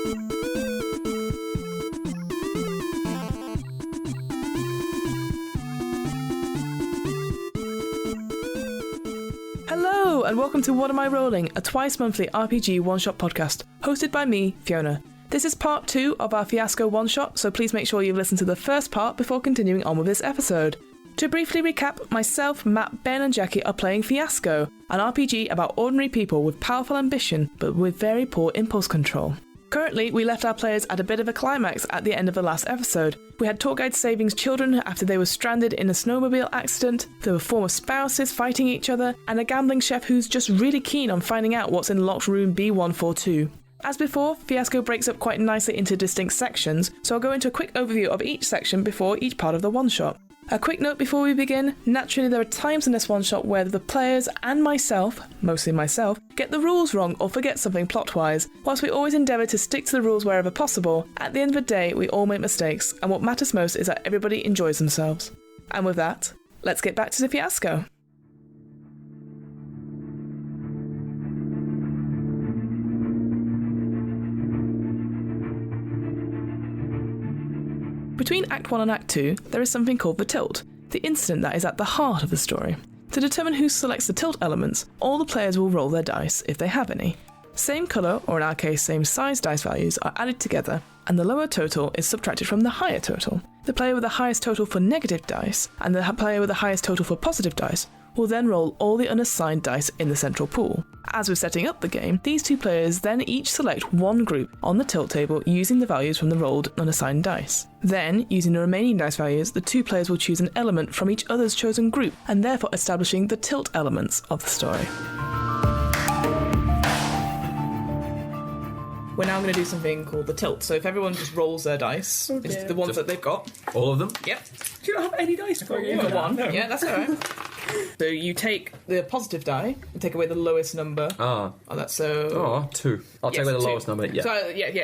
Hello, and welcome to What Am I Rolling, a twice-monthly RPG one-shot podcast, hosted by me, Fiona. This is part 2 of our Fiasco one-shot, so please make sure you've listened to the first part before continuing on with this episode. To briefly recap, myself, Matt, Ben and Jackie are playing Fiasco, an RPG about ordinary people with powerful ambition, but with very poor impulse control. Currently, we left our players at a bit of a climax at the end of the last episode. We had tour guides saving children after they were stranded in a snowmobile accident, there were former spouses fighting each other, and a gambling chef who's just really keen on finding out what's in locked room B142. As before, Fiasco breaks up quite nicely into distinct sections, so I'll go into a quick overview of each section before each part of the one-shot. A quick note before we begin, naturally there are times in this one-shot where the players and myself, mostly myself, get the rules wrong or forget something plot-wise. Whilst we always endeavour to stick to the rules wherever possible, at the end of the day we all make mistakes, and what matters most is that everybody enjoys themselves. And with that, let's get back to the Fiasco. Between Act 1 and Act 2, there is something called the tilt, the incident that is at the heart of the story. To determine who selects the tilt elements, all the players will roll their dice, if they have any. Same colour, or in our case same size dice values, are added together, and the lower total is subtracted from the higher total. The player with the highest total for negative dice, and the player with the highest total for positive dice, will then roll all the unassigned dice in the central pool. As with setting up the game, these two players then each select one group on the tilt table using the values from the rolled unassigned dice. Then, using the remaining dice values, the two players will choose an element from each other's chosen group, and therefore establishing the tilt elements of the story. We're now going to do something called the tilt. So if everyone just rolls their dice, it's the ones that they've got. All of them? Yep. Do you not have any dice for you? You've got one. No. Yeah, that's all right. So you take the positive die and take away the lowest number. Oh, that's so. Oh, 2. I'll take away the lowest number. Yeah.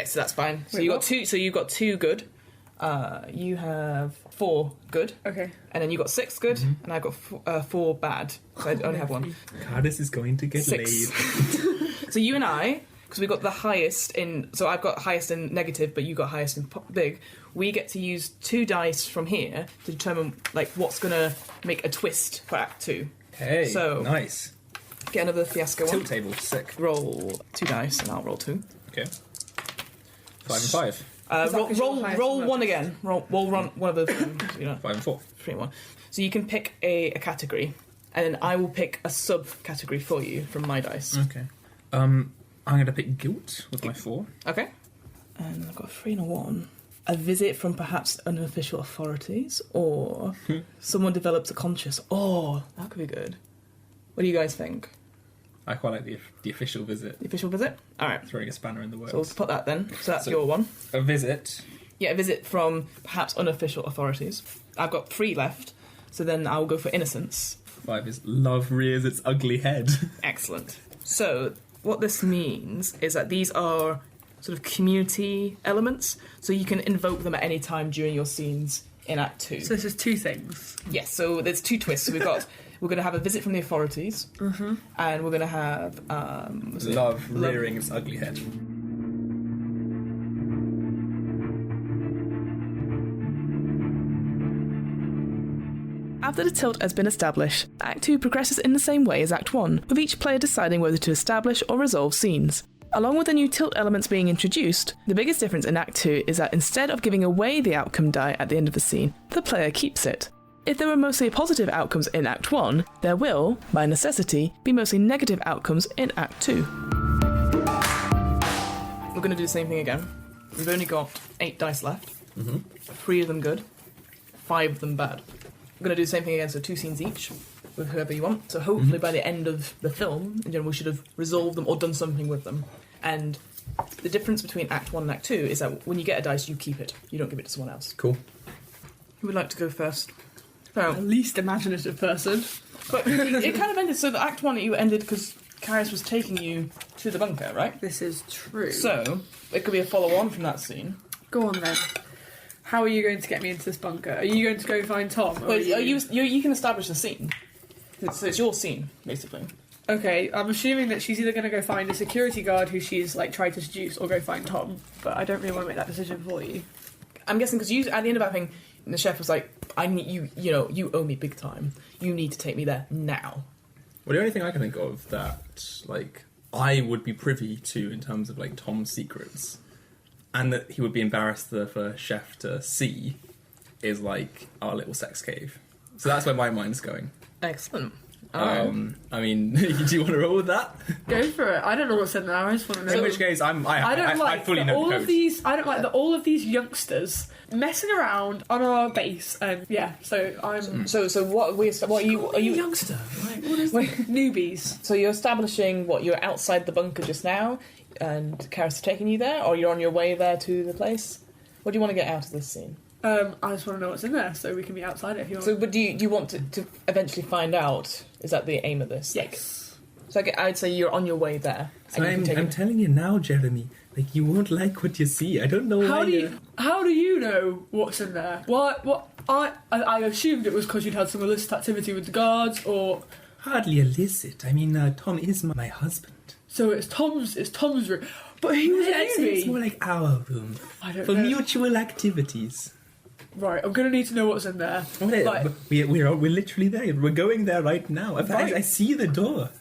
So that's fine. So you got 2. So you got 2 good. You have 4 good. Okay. And then you got 6 good, and I got 4 bad. So I only have 1. God, this is going to get 6. laid. So you and I, because we got the highest in. So I've got highest in negative, but you got highest in big. We get to use 2 dice from here to determine like what's gonna make a twist for Act 2. Hey, so nice. Get another Fiasco one. Tilt table, sick. Roll 2 dice, and I'll roll 2. Okay. 5 and 5. Roll 1 again. Roll one of the 5 and 4. 3 and 1. So you can pick a category, and then I will pick a sub-category for you from my dice. Okay. I'm going to pick guilt with my 4. Okay. And I've got a 3 and a 1. A visit from perhaps unofficial authorities, or someone develops a conscience. Oh, that could be good. What do you guys think? I quite like the official visit. The official visit? All right. Throwing a spanner in the works. So we'll put that then. So that's your one. A visit. Yeah, a visit from perhaps unofficial authorities. I've got 3 left, so then I'll go for innocence. 5 is love rears its ugly head. Excellent. So what this means is that these are sort of community elements, so you can invoke them at any time during your scenes in Act 2. So this is 2 things. Yes, so there's 2 twists. So we're going to have a visit from the authorities, and we're going to have love rearing its ugly head. After the tilt has been established, Act 2 progresses in the same way as Act 1, with each player deciding whether to establish or resolve scenes. Along with the new tilt elements being introduced, the biggest difference in Act 2 is that instead of giving away the outcome die at the end of the scene, the player keeps it. If there were mostly positive outcomes in Act 1, there will, by necessity, be mostly negative outcomes in Act 2. We're going to do the same thing again. We've only got 8 dice left. 3 of them good, 5 of them bad. We're going to do the same thing again, so 2 scenes each, with whoever you want. So hopefully by the end of the film, in general, we should have resolved them or done something with them. And the difference between Act 1 and Act 2 is that when you get a dice, you keep it. You don't give it to someone else. Cool. Who would like to go first? The least imaginative person. But it kind of ended, so the Act 1 you ended because Kairos was taking you to the bunker, right? This is true. So, it could be a follow-on from that scene. Go on then. How are you going to get me into this bunker? Are you going to go find Tom? Well, you can establish the scene. So it's your scene, basically. Okay, I'm assuming that she's either going to go find a security guard who she's like tried to seduce, or go find Tom. But I don't really want to make that decision for you. I'm guessing because you, at the end of that thing, the chef was like, "I need you. You know, you owe me big time. You need to take me there now." Well, the only thing I can think of that, like, I would be privy to in terms of, like, Tom's secrets, and that he would be embarrassed for Chef to see, is, like, our little sex cave. So that's where my mind's going. Excellent. I mean, do you want to roll with that? Go for it. I don't know what's in there. I just want to know. In which case, I fully know all the of code. these. I don't like that all of these youngsters messing around on our base, and yeah. So I'm So what are you youngster? Like, what is newbies. So you're establishing what you're outside the bunker just now, and Karis is taking you there, or you're on your way there to the place. What do you want to get out of this scene? I just want to know what's in there, so we can be outside it if you want. So, but do you want to eventually find out? Is that the aim of this? Yes. So I'd say you're on your way there. So I'm telling you now, Jeremy, like, you won't like what you see. I don't know How why. do you know what's in there? What? I assumed it was because you'd had some illicit activity with the guards, or Hardly illicit. I mean, Tom is my husband. so it's Tom's room. But he was I'd say it's a more newbie. like our room. I don't For know. mutual activities. Right, I'm gonna need to know what's in there. Like, We're literally there. We're going there right now. Right. I see the door.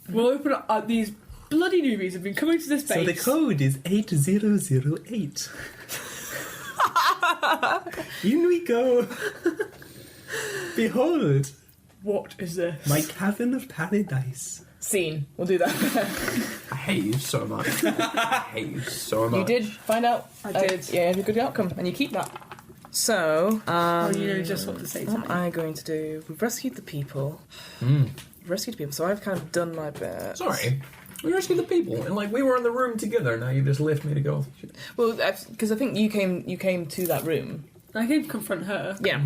we'll open up. These bloody newbies have been coming to this base. So the code is 8008. In we go. Behold, What is this? my cavern of paradise. Scene. We'll do that. I hate you so much. I hate you so much. You did find out. I did. Yeah, you had a good outcome, and you keep that. So, Oh, you know just what to say to what me. am I going to do? We've rescued the people. Rescued people. So I've kind of done my bit. Sorry. We rescued the people, and like we were in the room together. Now you just left me to go. Well, because I think you came to that room. I came to confront her. Yeah.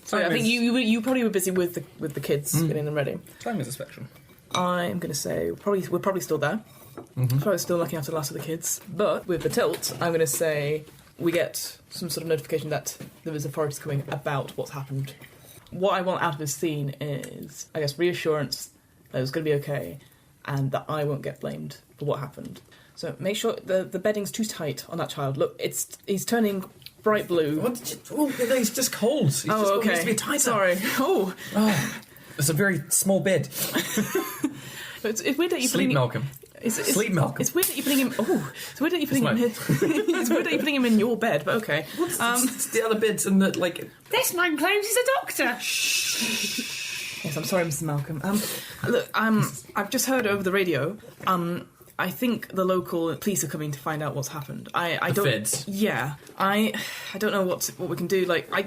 So I think you probably were busy with the kids getting them ready. Time is a spectrum. I'm going to say we're probably still there. Probably still looking after the last of the kids. But with the tilt, I'm going to say we get some sort of notification that there is authorities coming about what's happened. What I want out of this scene is, I guess, reassurance that it's going to be okay and that I won't get blamed for what happened. So make sure the bedding's too tight on that child. Look, he's turning bright blue. What did you? Oh, he's just cold. He's just okay. needs to be tighter. Sorry. Oh. It's a very small bed. It's weird that you're Sleep, putting Malcolm. Sleep, Malcolm. It's weird that you're putting him. Oh, it's weird that you're putting him. It's weird that you're putting him in your bed, but okay. It's the other beds and the like. This man claims he's a doctor. Yes, I'm sorry, Mrs. Malcolm. Look, I've just heard over the radio. I think the local police are coming to find out what's happened. I The don't. feds. Yeah, I don't know what we can do. Like, I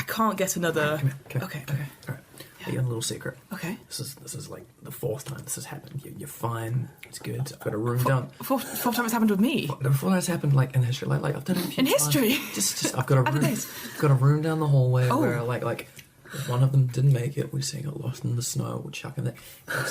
can't get another. Come here. Okay. All right. I got a little secret. Okay. This is like the fourth time this has happened. You're fine. It's good. I've got a room down. Fourth time it's happened with me. Before that's happened, like in history, like I've done it a few In times. history? Just I've got a Other room. days. I've got a room down the hallway Oh. where like if one of them didn't make it, we say got lost in the snow. We'll chuck him there.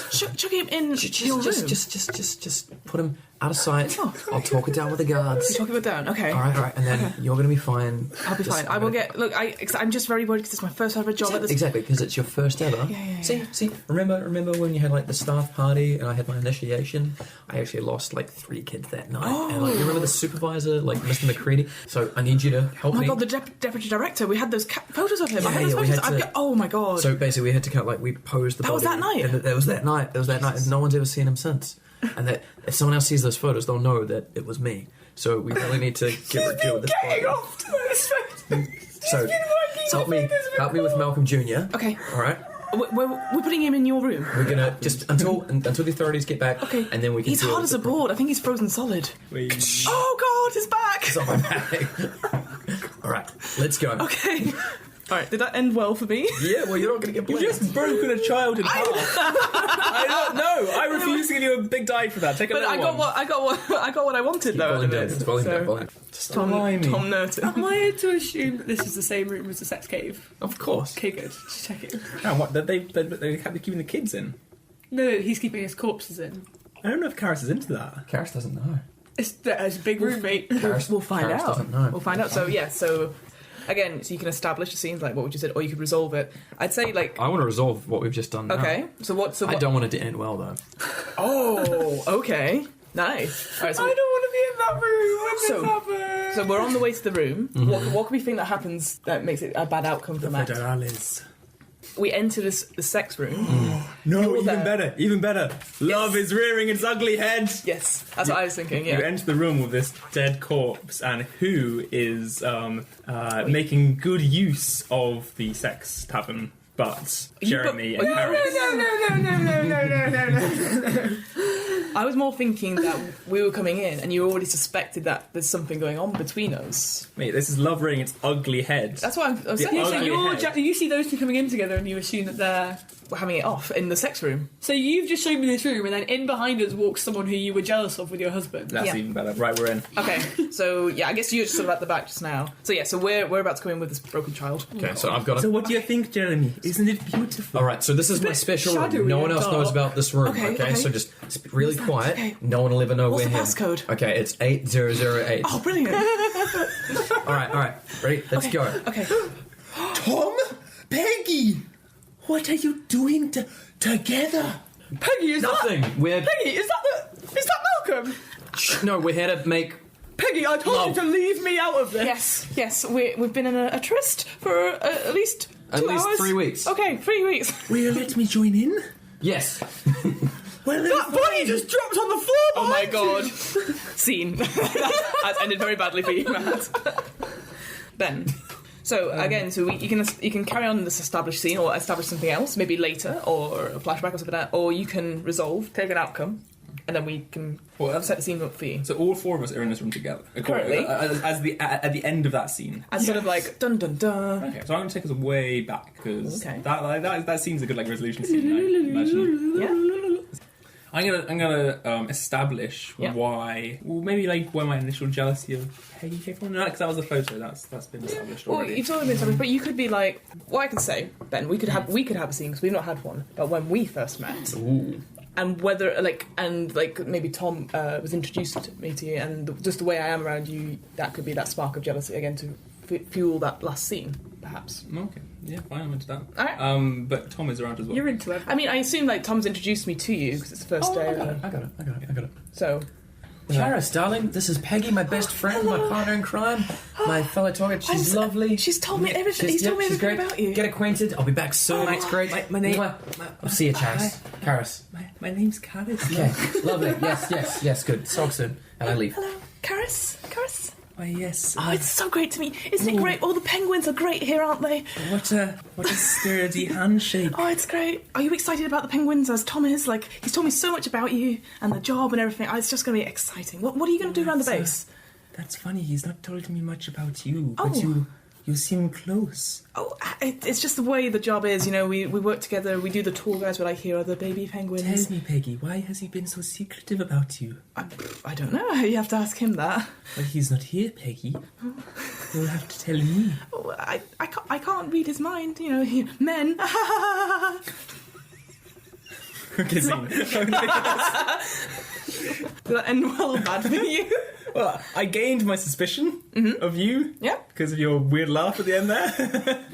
Chuck him in your room. Just put him out of sight. Oh. I'll talk it down with the guards. Talk it down. Okay. All right, and then you're gonna be fine. I'll be fine. I will get. Look, I'm just very worried because it's my first ever job at this. Exactly, because it's your first ever. Yeah. See. Remember when you had like the staff party and I had my initiation? I actually lost like 3 kids that night. Oh. And like, you remember the supervisor, like Mr. McCready? So I need you to help Oh my me. god, the deputy director. We had those photos of him. I Yeah, had those we photos. had to- Oh my god. So basically, we had to kind of like we posed the That body. was that night? And it was that night. It was that night, and no one's ever seen him since. And that if someone else sees those photos, they'll know that it was me. So we really need to deal with this body. off to this. So help me with Malcolm Jr. Okay. All right. We're putting him in your room. We're gonna just until the authorities get back. Okay. And then we can. He's deal hard with as a the problem. board. I think he's frozen solid. Please. Oh god, he's back. It's on my back. All right, let's go. Okay. All right. Did that end well for me? Yeah, well, you're not going to get You've blamed. just broken a child in half. I don't know. I refuse to give you a big die for that. Take a But little I got one. what I wanted though. Volume down, So, volume down. Just Tom Blimey. Nerton. Am I to assume that this is the same room as the sex cave? Of course. Okay, good. Just check it. And what? They have to keeping the kids in. No, he's keeping his corpses in. I don't know if Karis is into that. Karis doesn't know. It's a big room, mate. Karis, We'll find Karis out. doesn't know. We'll find out. So yeah. So again, so you can establish the scenes like what we just did, or you could resolve it. I'd say like. I want to resolve what we've just done now. Okay. So what? I don't want it to end well though. Oh, okay. Nice. All right, so I don't want to be in that room when So- this happens. So we're on the way to the room. What can we think that happens that makes it a bad outcome for Matt? Federales. We enter the sex room. No, You're even there. better, even better. Love is rearing its ugly head. Yes, that's what I was thinking. You Yeah. enter the room with this dead corpse, and who is making good use of the sex tavern? But Jeremy and Harris. No. I was more thinking that we were coming in, and you already suspected that there's something going on between us. Mate, this is love rearing its ugly head. That's what I was The saying. Yeah, so ugly head. you see those two coming in together and you assume that We're having it off in the sex room. So you've just shown me this room and then in behind us walks someone who you were jealous of with your husband. That's Yeah. even better. Right, we're in. Okay, so yeah, I guess you're just sort of at the back just now. So yeah, so we're about to come in with this broken child. Okay, so I've got So it. what do you think, Jeremy? Isn't it beautiful? All right, so this is my bit special shadowy room. No one and else dark. knows about this room. Okay, okay. So just really quiet. Okay. No one will ever know What's we're the here. passcode? Okay, it's 8008. Oh, brilliant. All right. Ready? Let's go. Okay. Tom? Peggy! What are you doing together? Peggy, is Nothing. that... We're Peggy, is that Malcolm? no. We're here to make. Peggy, I told Love. you to leave me out of this. Yes. We've been in a tryst for at least 2 hours. 3 weeks. Okay, 3 weeks. Will you let me join in? Yes. Well, That body just dropped on the floor. Oh my behind god. you. Scene. That's ended very badly for you, Matt. Ben. So again, you can carry on this established scene or establish something else, maybe later, or a flashback or something like that, or you can resolve, take an outcome, and then we can set the scene up for you. So all four of us are in this room together. Currently. At the end of that scene. And sort of like dun dun dun. Okay, so I'm going to take us way back because Okay. that seems a good resolution scene. I imagine. Yeah. I'm gonna establish Yeah. why. Well, maybe like where my initial jealousy of Peggy came from. No, because that was a photo. That's been established Well, already. you've sort of been established, but you could be like, what I can say, Ben, we could have a scene because we've not had one, but when we first met. Ooh. And whether, maybe Tom was introduced to me to you, and just the way I am around you, that could be that spark of jealousy again to fuel that last scene, perhaps. Okay, yeah, fine, I'm into that. Alright. But Tom is around as well. You're into it. I mean, I assume like Tom's introduced me to you because it's the first day. I got it. So, Charis, darling, this is Peggy, my best friend, my partner in crime, my fellow target. She's lovely. she's told me everything. He's told me she's everything great. about you. Get acquainted. I'll be back soon. It's great. my name- Mwah. I'll see you, Charis. Charis. My name's Caris. Okay, lovely. Yes. Good. Talk soon. And I leave. Hello, Karis. Why, yes. Oh, it's so great to meet. Isn't it great? All the penguins are great here, aren't they? What a sturdy handshake. Oh, it's great. Are you excited about the penguins as Tom is? Like, he's told me so much about you and the job and everything. Oh, it's just going to be exciting. What are you going to do around the base? That's funny. He's not told me much about you, Oh. but you seem close. Oh, it's just the way the job is. You know, we work together. We do the tour guides where I hear other baby penguins. Tell me, Peggy, why has he been so secretive about you? I don't know. You have to ask him that. Well, he's not here, Peggy. You'll have to tell me. Oh, I can't read his mind. You know, men. Okay, scene. Did that end well or bad for you? Well, I gained my suspicion of you. Yeah, Because of your weird laugh at the end there.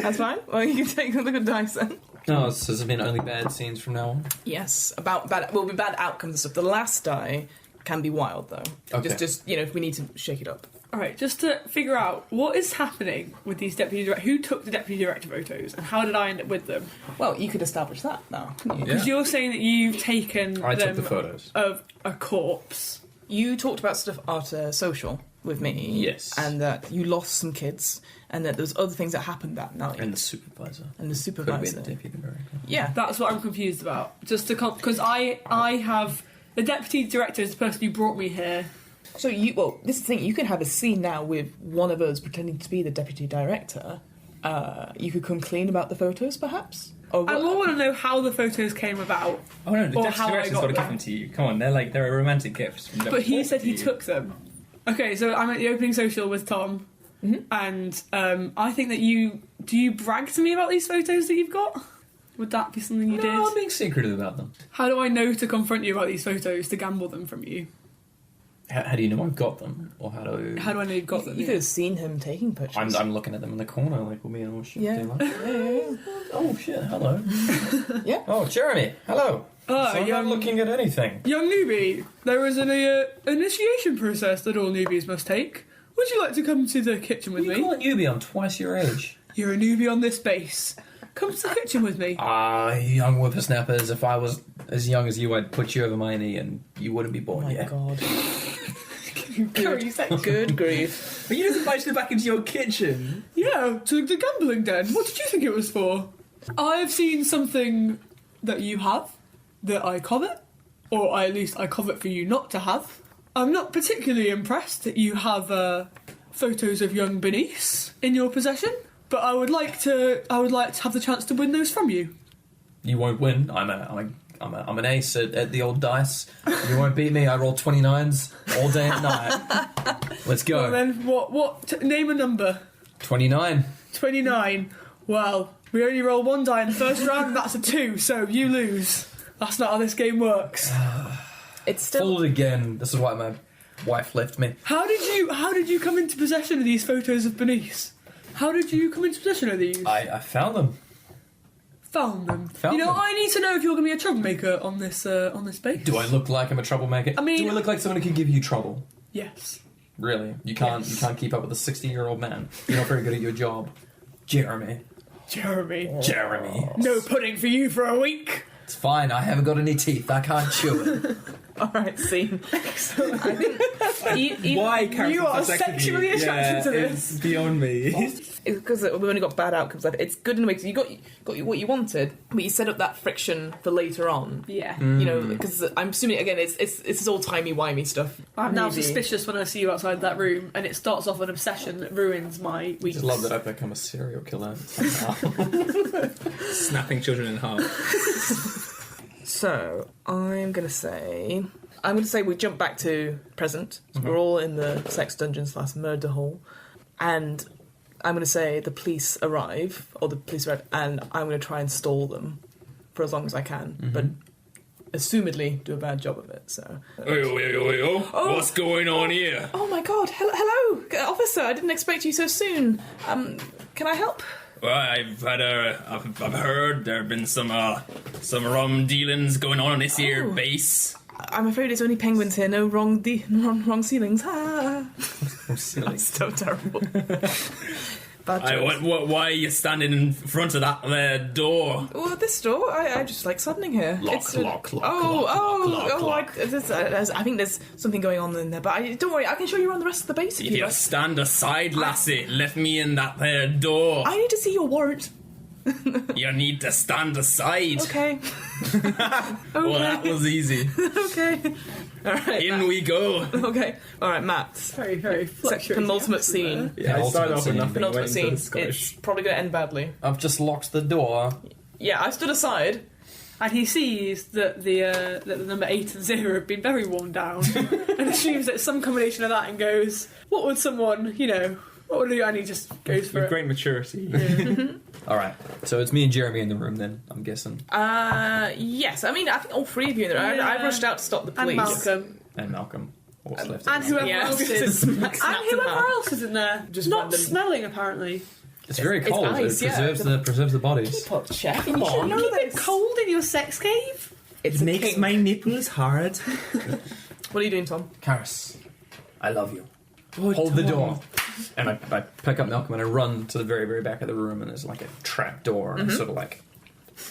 that's fine. Well, you can take a look at dice then. No, so has it been only bad scenes from now on? Yes, about bad. Well, bad outcomes and stuff. The last die can be wild though. Okay. Just if we need to shake it up. All right, just to figure out what is happening with these deputy directors. Who took the deputy director photos and how did I end up with them? Well, you could establish that now, couldn't you? Because you're saying that you've taken I them took the photos. of a corpse. You talked about stuff at social with me. Yes. And that you lost some kids, and that there was other things that happened that night. And the supervisor. And the Could have been supervisor. the deputy director. Yeah. That's what I'm confused about. Just to because I have the deputy director is the person who brought me here. So this is the thing. You can have a scene now with one of us pretending to be the deputy director. You could come clean about the photos, perhaps. Or I more want to know how the photos came about. Oh no, the Or deputy how I director's got got to give them. them to you. Come on, they're a romantic gift. From But he Deputy said he to you. took them. Okay, so I'm at the opening social with Tom, and I think that do you brag to me about these photos that you've got? Would that be something you No, I'm did? being secretive about them. How do I know to confront you about these photos to gamble them from you? How do you know I've got them? Or how do How do I know you've got them? You could have seen him taking pictures. I'm looking at them in the corner, like, we're being all shit. Yeah. Like, oh, shit, hello. Yeah. Oh, Jeremy, hello. Ah, So I'm young- not looking at anything. Young newbie, there is an initiation process that all newbies must take. Would you like to come to the kitchen with You me? call a newbie, I'm twice your age. You're a newbie on this base. Come to the kitchen with me. Young whippersnappers, if I was as young as you, I'd put you over my knee and you wouldn't be Oh born my yet. god. Curry section. Good grief. But you just invited him back into your kitchen. Yeah, to the gambling den. What did you think it was for? I've seen something that you have that I covet, or at least I covet for you not to have. I'm not particularly impressed that you have photos of young Bernice in your possession, but I would like to have the chance to win those from you. You won't win. I'm an ace at the old dice. You won't beat me. I roll 29s all day and night. Let's go. Well then, name a number. 29. 29. Well, we only roll one die in the first round, and that's a 2, so you lose. That's not how this game works. It's still. Fold again. This is why my wife left me. How did you come into possession of these photos of Bernice? How did you come into possession of these? I found them. Found them. Found you know, them. I need to know if you're going to be a troublemaker on this base. Do I look like I'm a troublemaker? I mean- do I look like someone who could give you trouble? Yes. Really? You can't keep up with a 60-year-old man. You're not very good at your job. Jeremy. Jeremy. Jeremy. No pudding for you for a week. It's fine. I haven't got any teeth. I can't chew it. Alright, scene. I think. Why Karen's You are obsessed with sexually you? attracted to this. It's beyond me. It's because we've only got bad outcomes. It's good in a way because you got what you wanted, but you set up that friction for later on. Yeah. You know, because I'm assuming again, it's this all timey-wimey stuff. I'm now Maybe. suspicious when I see you outside that room, and it starts off an obsession that ruins my week. I just love that I've become a serial killer. Snapping children in half. So I'm gonna say we jump back to present. So we're all in the sex dungeon / murder hall, and I'm gonna say the police arrive, and I'm gonna try and stall them for as long as I can, but assumedly do a bad job of it. So. Oh. What's going on here? Oh my god! Hello, officer! I didn't expect you so soon. Can I help? Well, I've heard there have been some rum dealings going on this here base. I'm afraid it's only penguins here. No wrong ceilings. Ah. Ceilings. So terrible. Bad jokes. Why are you standing in front of that door? Well, this door, I just like suddening here. Lock. I think there's something going on in there, but don't worry, I can show you around the rest of the base if If you you like. stand aside, lassie, let me in that there door. I need to see your warrant. You need to stand aside. Okay. Well, that was easy. Okay. All right. In we go. Okay. All right, Matt. Very, very fluctuating. Penultimate scene. Yeah, I started off with nothing. Penultimate went scene. into the Scottish. It's probably going to end badly. I've just locked the door. Yeah, I stood aside. And he sees that the number 8 and 0 have been very worn down, and assumes that it's some combination of that, and goes, "What would someone, what would do?" And he just goes for With it. great maturity. All right. So it's me and Jeremy in the room then, I'm guessing. Yes. I mean, I think all three of you in there. Yeah. I rushed out to stop the And police. Malcolm. And Malcolm. What's left? And whoever Yeah, else just is. snapped And in whoever half. else is in there. Just not random- smelling, apparently. It's very It's cold. ice, it yeah. preserves the bodies. Teapot chef. You should know that it's cold in your sex cave. It's a kink. nipples hard. What are you doing, Tom? Karis, I love you. Hold the door. And I pick up Malcolm and I run to the very, very back of the room, and there's like a trap door, and I sort of like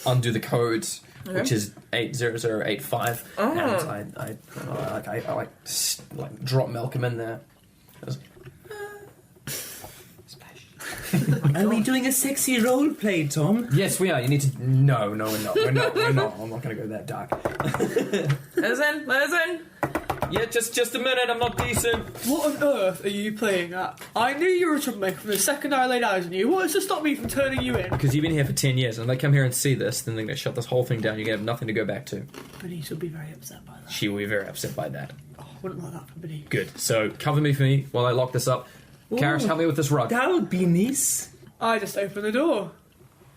undo the codes, which is 80085, and I drop Malcolm in there. Are we doing a sexy role play, Tom? Yes, we are. You need to. No, we're not. We're not. I'm not going to go that dark. Listen. Yeah, just a minute. I'm not decent. What on earth are you playing at? I knew you were a troublemaker from the second I laid eyes on you. What is to stop me from turning you in? Because you've been here for 10 years, and if they come here and see this, then they're going to shut this whole thing down. You're going to have nothing to go back to. Bernice will be very upset by that. She will be very upset by that. Oh, I wouldn't like that for Bernice. Good. So cover me for me while I lock this up. Karis, help me with this rug. That would be nice. I just opened the door.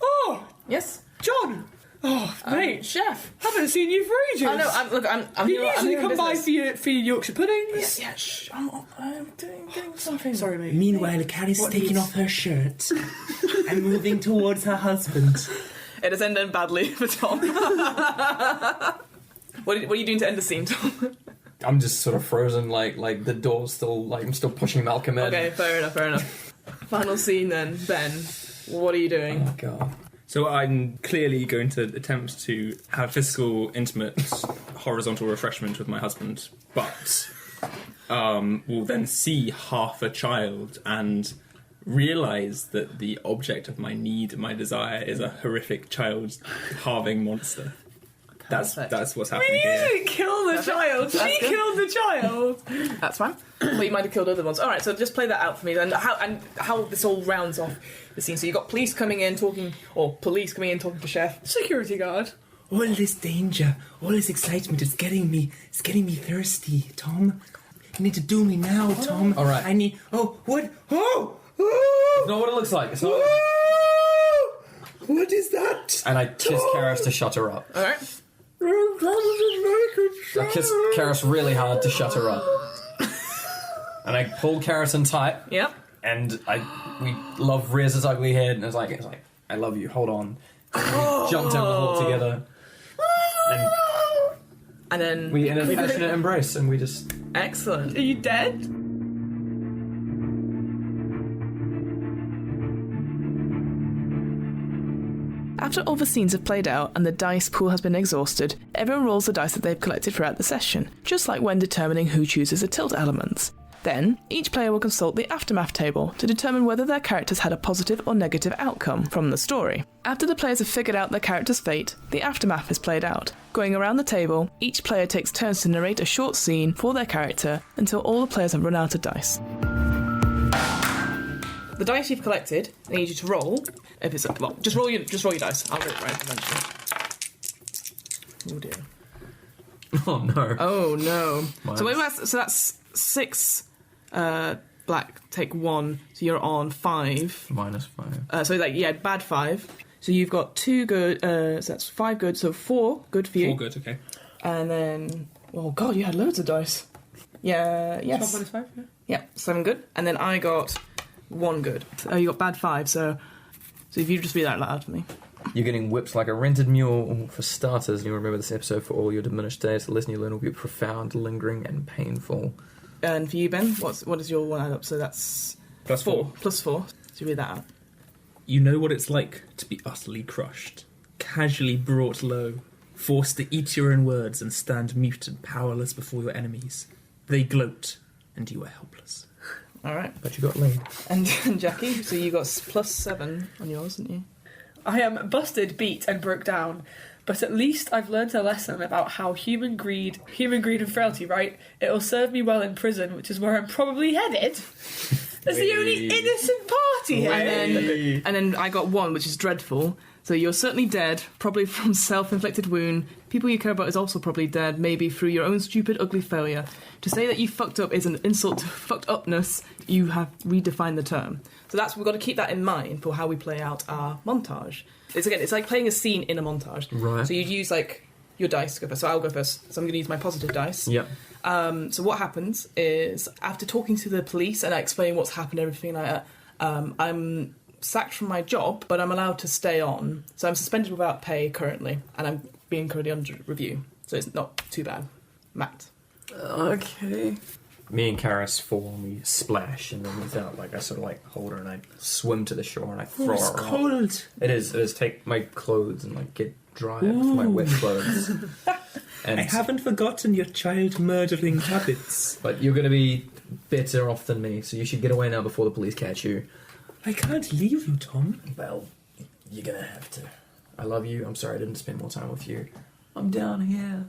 Oh, Yes. John! Oh, mate, Chef. haven't seen you for ages. I know. I'm You here. I'm usually here in come by business. for your Yorkshire puddings. Yeah, shh. I'm doing something. Sorry, mate. Meanwhile, Carrie's What taking needs- off her shirt and moving towards her husband. It has ended badly for Tom. What are you doing to end the scene, Tom? I'm just sort of frozen, like the door's still, like, I'm still pushing Malcolm in. Okay, fair enough. Final scene then. Ben, what are you doing? Oh, God. So I'm clearly going to attempt to have physical, intimate, horizontal refreshment with my husband, but will then see half a child and realise that the object of my need and my desire is a horrific child halving monster. That's what's happening You here. didn't kill the child. That's She good. killed the child. That's fine. But you might have killed other ones. All right, so just play that out for me. And how this all rounds off the scene. So you got police coming in talking to Chef. Security guard. All this danger, all this excitement is getting me thirsty, Tom. You need to do me now, Tom. All right. I need. Oh, what? Oh! It's not what it looks like. It's not. What is that? And I kiss Karis to shut her up. All right. I kiss Karis really hard to shut her up. And I pull Karis in tight, Yep. and we love rears his ugly head, and it's like, I love you, hold on. And we jump down the hole together, and And then we in a passionate embrace, and we just... excellent. Are you dead? After all the scenes have played out and the dice pool has been exhausted, everyone rolls the dice that they've collected throughout the session, just like when determining who chooses the tilt elements. Then, each player will consult the aftermath table to determine whether their characters had a positive or negative outcome from the story. After the players have figured out their character's fate, the aftermath is played out. Going around the table, each player takes turns to narrate a short scene for their character until all the players have run out of dice. The dice you've collected, I need you to roll. If it's just roll your dice. I'll do it right eventually. Oh dear. Oh no. Oh no. Minus. So wait, that's 6 black, take 1, so you're on 5. -5. So bad 5. So you've got 2 good, so that's 5 good, so 4 good for you. 4 good, okay. And then, oh god, you had loads of dice. Yeah, yes. 12 minus 5, yeah. Yeah, 7 good. And then I got 1 good. Oh, you got bad 5, so if you just read that out loud for me. You're getting whipped like a rented mule. For starters, you'll remember this episode for all your diminished days. The lesson you learn will be profound, lingering, and painful. And for you, Ben, what is your one add up? So that's Plus 4. Plus 4. So read that out. You know what it's like to be utterly crushed, casually brought low, forced to eat your own words and stand mute and powerless before your enemies. They gloat, and you are helpless. All right. But you got laid. And Jackie, so you got plus 7 on yours, didn't you? I am busted, beat, and broke down. But at least I've learnt a lesson about how human greed and frailty, right? It'll serve me well in prison, which is where I'm probably headed. As the only innocent party here. And then I got 1, which is dreadful. So you're certainly dead, probably from self-inflicted wound. People you care about is also probably dead, maybe through your own stupid, ugly failure. To say that you fucked up is an insult to fucked upness. You have redefined the term. So we've got to keep that in mind for how we play out our montage. It's like playing a scene in a montage. Right. So you'd use your dice to go first. So I'll go first. So I'm going to use my positive dice. Yep. So what happens is, after talking to the police and explaining what's happened, everything like that, I'm sacked from my job, but I'm allowed to stay on. So I'm suspended without pay currently, and I'm being currently under review. So it's not too bad. Matt. Okay. Me and Karis fall and we splash, and then without, I sort of hold her and I swim to the shore and I throw It's her off. cold. It is. Take my clothes and get dry with my wet clothes. And I haven't forgotten your child murdering habits. But you're going to be better off than me, so you should get away now before the police catch you. I can't leave you, Tom. Well, you're going to have to. I love you. I'm sorry I didn't spend more time with you. I'm down here.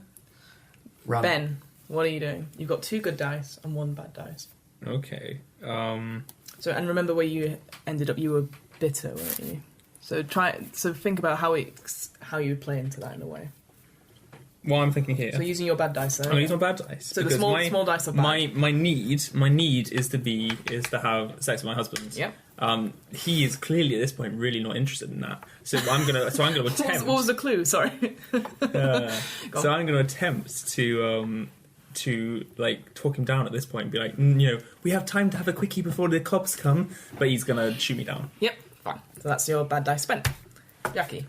Run. Ben, what are you doing? You've got 2 good dice and 1 bad dice. Okay. So, and remember where you ended up, you were bitter, weren't you? So think about how you would play into that in a way. what I'm thinking here. So using your bad dice, I'm gonna use my bad dice. So the because small dice are bad. My need is to have sex with my husband. Yep. He is clearly at this point really not interested in that. So I'm gonna attempt. What was the clue? Sorry. So I'm gonna attempt to like talk him down at this point and be like, you know, we have time to have a quickie before the cops come, but he's gonna shoot me down. Yep. Fine. So that's your bad dice spent. Jackie.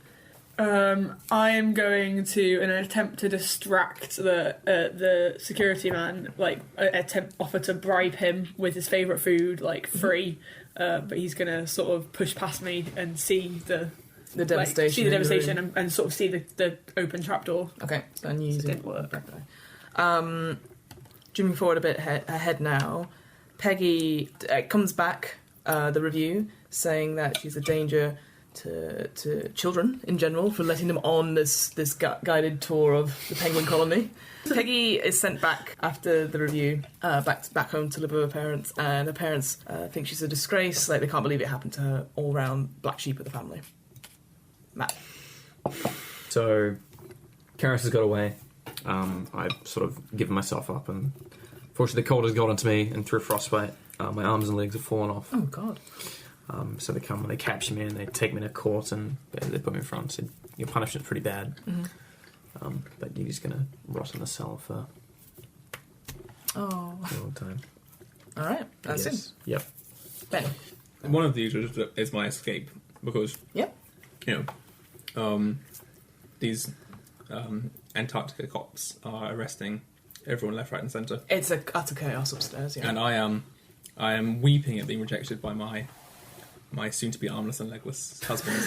I am going to, in an attempt to distract the security man, like offer to bribe him with his favourite food, like free. But he's gonna sort of push past me and see the devastation. See the devastation and sort of see the open trapdoor. Okay. So I'm using It didn't work. Zooming forward a bit ahead now, Peggy comes back the review saying that she's a danger to children in general for letting them on this guided tour of the penguin colony. Peggy is sent back after the review, back home to live with her parents, and her parents think she's a disgrace. Like, they can't believe it happened to her. All round black sheep of the family. Matt. So, Karis has got away. I've sort of given myself up, and fortunately the cold has gotten to me, and through frostbite, my arms and legs have fallen off. Oh, God. So they come and they capture me and they take me to court and they put me in front and said, your punishment's pretty bad. Mm-hmm. But you're just going to rot in the cell for a long time. All right. That's it. Yep. Ben. One of these is my escape because, Yep. you know, these Antarctica cops are arresting everyone left, right, and centre. It's a utter chaos upstairs, yeah. And I am weeping at being rejected by my soon-to-be armless and legless husband.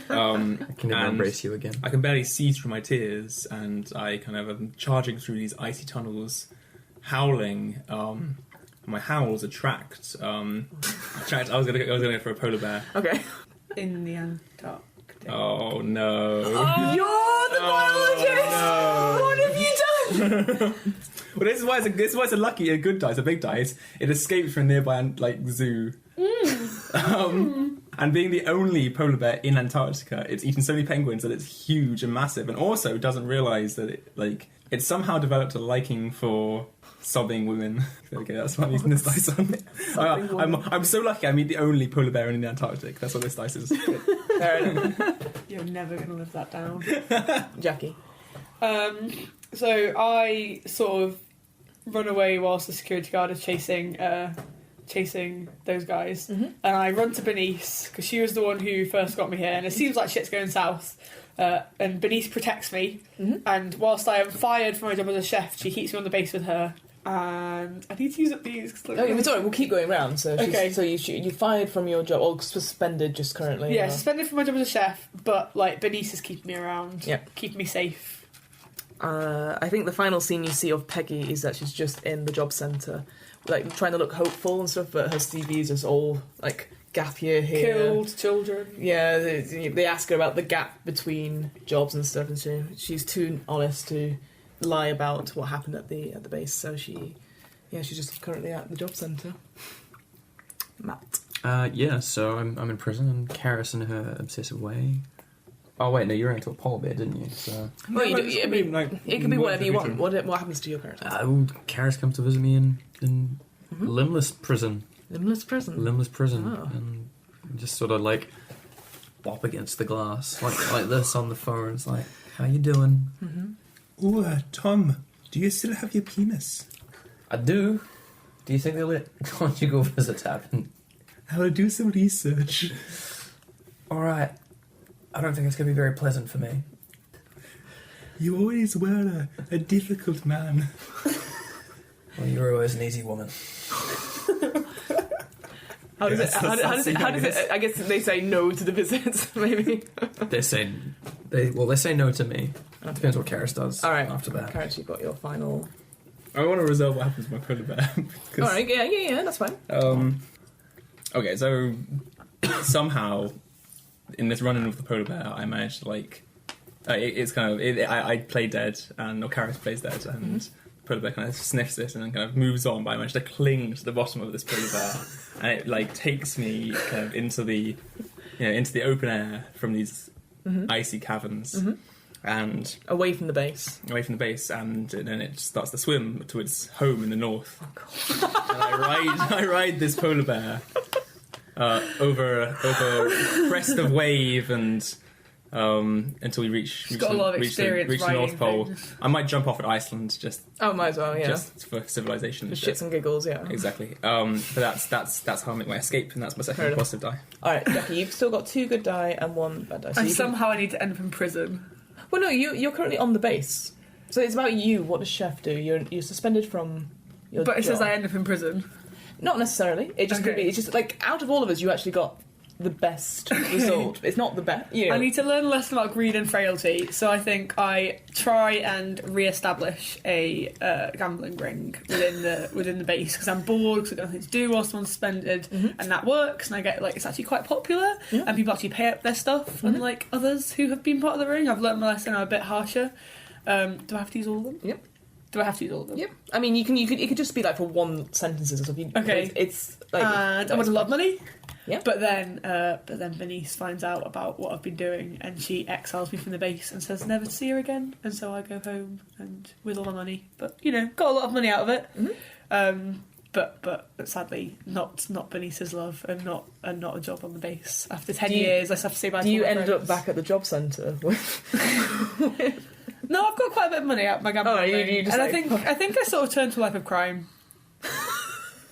I can never embrace you again. I can barely see through my tears, and I kind of am charging through these icy tunnels, howling. My howls attract. I was gonna go for a polar bear. Okay. In the Antarctic. Oh no! You're the biologist! No. What have you done? Well, this is why it's a lucky, a good dice, a big dice. It escaped from a nearby zoo. And being the only polar bear in Antarctica, it's eaten so many penguins that it's huge and massive, and also doesn't realise that it somehow developed a liking for sobbing women. Okay, that's what I'm using this dice on. I'm so lucky I meet the only polar bear in the Antarctic. That's what this dice is. Fair enough. You're never going to live that down. Jackie. So I sort of run away whilst the security guard is chasing those guys, and I run to Bernice because she was the one who first got me here, and it seems like shit's going south. And Bernice protects me, and whilst I am fired from my job as a chef, she keeps me on the base with her. And I need to use up these. Sorry, we'll keep going round. So, okay. So you fired from your job, or suspended just currently? Yeah, or? Suspended from my job as a chef, but like Bernice is keeping me around, Yep. keeping me safe. I think the final scene you see of Peggy is that she's just in the job centre, like trying to look hopeful and stuff, but her CV is just all like gap year here. Killed children. Yeah, they ask her about the gap between jobs and stuff, and she's too honest to lie about what happened at the base. So she's just currently at the job centre. Matt. So I'm in prison, and Karis, in her obsessive way. Oh wait, no, you ran into a polar bear, didn't you? So Well, it can be whatever you want. What happens to your parents? Karis comes to visit me in limbless prison. Limbless prison. Oh. And just sort of like bop against the glass, like this on the phone. It's like, how you doing? Oh, Tom, do you still have your penis? I do. Do you think they'll let conjugal visits happen? I will do some research. All right. I don't think it's going to be very pleasant for me. You always were a difficult man. Well, you're always an easy woman. How does it? I guess they say no to the visits, maybe. They say no to me. It depends what Karis does. All right. After that, Karis, you've got your final. I want to resolve what happens to my polar bear. All right. Yeah. That's fine. Okay, so somehow in this run-in with the polar bear, I managed to I play dead, and Karis plays dead, and polar bear kind of sniffs it and then kind of moves on. But I managed to cling to the bottom of this polar bear, and it takes me kind of into the open air from these icy caverns, and and Away from the base. away from the base, and then it starts to swim to its home in the north. And I ride this polar bear over crest of wave and until we reach got a lot of the experience North riding Pole. things. I might jump off at Iceland just Might as well, yeah. just for civilization. For shits and giggles, yeah. Exactly. But that's how I make my escape, and that's my second positive die. Alright, Jackie, you've still got 2 good die and 1 bad die. So And you can- somehow I need to end up in prison. Well, no, you're currently on the base. So it's about you. What does Chef do? You're suspended from your But it says job. I end up in prison. Not necessarily. It just could Okay. be. It's just like out of all of us, you actually got the best result. It's not the best. You know. I need to learn a lesson about greed and frailty, so I think I try and re-establish a gambling ring within the base because I'm bored because I've got nothing to do whilst I'm suspended, and that works. And I get it's actually quite popular, and people actually pay up their stuff, unlike others who have been part of the ring. I've learned my lesson. I'm a bit harsher. Do I have to use all of them? Yep. Do I have to use all of them? Yep. I mean, it could just be like for 1 sentences or something. Okay. It's like. And I would love money. Yeah. But then Bernice finds out about what I've been doing, and she exiles me from the base and says never to see her again. And so I go home and with all my money, but got a lot of money out of it. But sadly, not Bernice's love, and not a job on the base. After 10 years, I just have to say bye. Do to you all my end up friends. back at the job centre? No, I've got quite a bit of money out of my gambling. Oh, you thing. just and like- I think I sort of turned to a life of crime.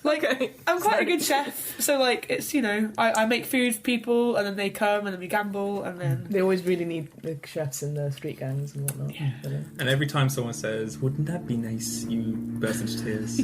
Okay. I'm quite a good chef, so it's I make food for people, and then they come, and then we gamble, and then They always really need the chefs in the street gangs and whatnot. Yeah. And every time someone says, "Wouldn't that be nice?" you burst into tears.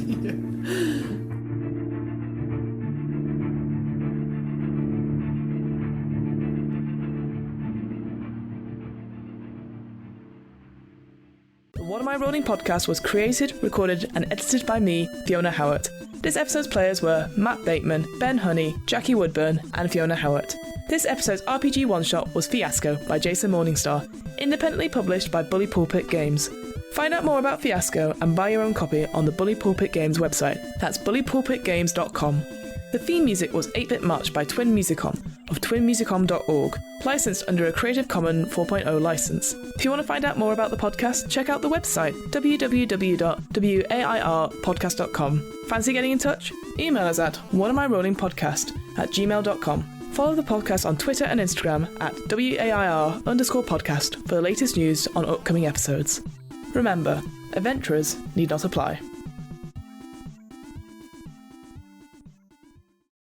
The What Am I Rolling podcast was created, recorded, and edited by me, Fiona Howat. This episode's players were Matt Bateman, Ben Honey, Jackie Woodburn, and Fiona Howat. This episode's RPG one-shot was Fiasco by Jason Morningstar, independently published by Bully Pulpit Games. Find out more about Fiasco and buy your own copy on the Bully Pulpit Games website. That's bullypulpitgames.com. The theme music was 8-Bit March by Twin Musicom of twinmusicom.org, licensed under a Creative Commons 4.0 license. If you want to find out more about the podcast, check out the website www.wairpodcast.com. Fancy getting in touch? Email us at whatamirollingpodcast@gmail.com. Follow the podcast on Twitter and Instagram at WAIR_podcast for the latest news on upcoming episodes. Remember, adventurers need not apply.